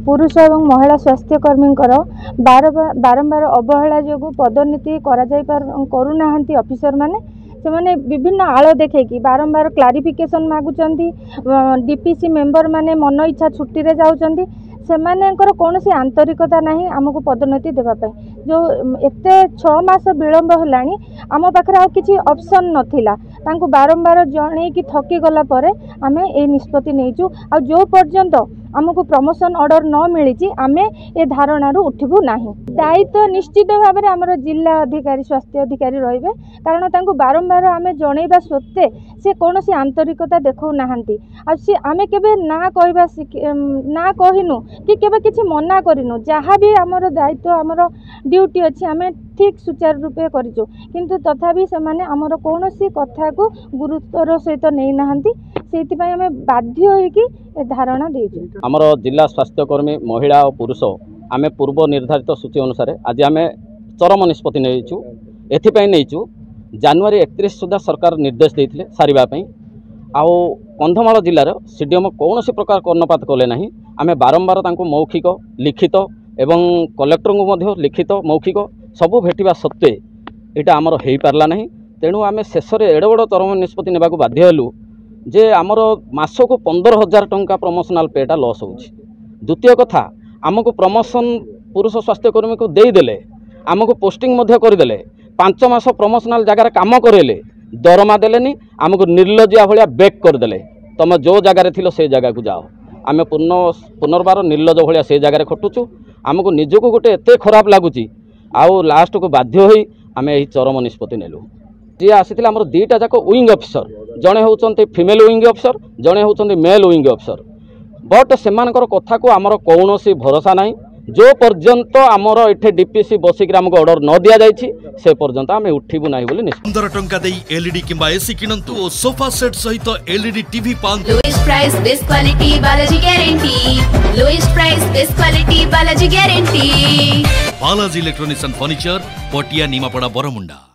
पुरुष और महिला स्वास्थ्यकर्मी बारंबार अवहेला जो पदोन्नति करूना ऑफिसर माने से माने विभिन्न आड़ देखी बारंबार क्लारिफिकेशन मागुचंती। डीपीसी मेंबर माने मन इच्छा छुट्टी रे जाउचंती। सेमानेंकर कौनसी आंतरिकता नहीं आमको पदोन्नति देवाई। जो एते 6 मास विलंब होलानी आम पाखे आ किसी ऑप्शन नथिला। तांको बारंबार जणे कि थकी गला परे आमे ए निष्पत्ति नेइचु। आ जो पर्यंत आमको प्रमोशन ऑर्डर न मिली आमे ए धारणारू उठबू नाही। दायित्व निश्चित भाव में आमर जिला अधिकारी स्वास्थ्य अधिकारी रहिबे, कारण तांको बारंबार आमे जणैबा सत्ते से कौनसी आंतरिकता देखौ नाहंती। आ से आमे केबे ना कहबा ना कहिनु कि केबे किछि मना करिनु। जहाँ भी आमर दायित्व आमर ड्यूटी अच्छी आमे ठीक सुचारू रूपे करिचु, किंतु तथापि से माने आमर कौनसी कथा को गुरुत्वर सहित नहीं नाहंती। सेतिपय आमे बाध्य होइकि ए धारणा देइछु। आमर जिला स्वास्थ्यकर्मी महिला और पुरुष आमे पूर्व निर्धारित सूची अनुसार आज आमे चरम निष्पत्ति नेइछु। एथिपय नेइछु जनवरी 31 सुधा सरकार निर्देश देइथिले सारिबा पई। आउ कंधमाल जिलार सीडीएम कौन प्रकार कर्णपात कले नहीं। आमे बारंबार तांको मौखिक लिखित एवं कलेक्टर को लिखित मौखिक सबू भेटिबा सत्वे यहाँ आमर हो पारला नहीं। तेणु आमे शेष में एड़ बड़ चरम निष्पत्ति नेबा को बाध्य हेलु जे आमर मास को 15,000 टंका प्रमोशनाल पेटा लॉस होउछि। द्वितीय कथा आमको प्रमोशन पुरुष स्वास्थ्यकर्मी को देदेले आमको पोस्टिंग मध्य करदेले 5 मास प्रमोशनाल जगार काम करेले दरमा देलेनी आमको निर्लजिया भाया बेक करदेले। तुम जो जगार थिलो से जगह को जाओ। आमे पुनर्बार निर्लज भाया से जगार खटुचु। आमको निजको गोटे एते खराब लगुच आउ लास्ट को बाध्य होई आमे एही चरम निष्पत्ति नेलु। जी आसीथिले हमर दुईटा जाक विंग ऑफिसर, जड़े होउचंती फीमेल विंग ऑफिसर, जड़े होउचंती मेल विंग ऑफिसर। बट सेमानकर कथा को आमर कौनसी भरोसा नहीं। जो पर्यंत आमर एठे डीपीसी बसिक आमको ऑर्डर न दिया जाइछि से पर्यंत आमे उठिबु नाही बोली 15 टंका देई एलईडी किंबा एसी किनंतु और सोफा सेट सहित एलईडी टीवी पान। Lowest price best quality Balaji guarantee. Lowest price best quality Balaji guarantee. Balaji electronics and furniture, पटिया, नीमापड़ा, बरमुंडा।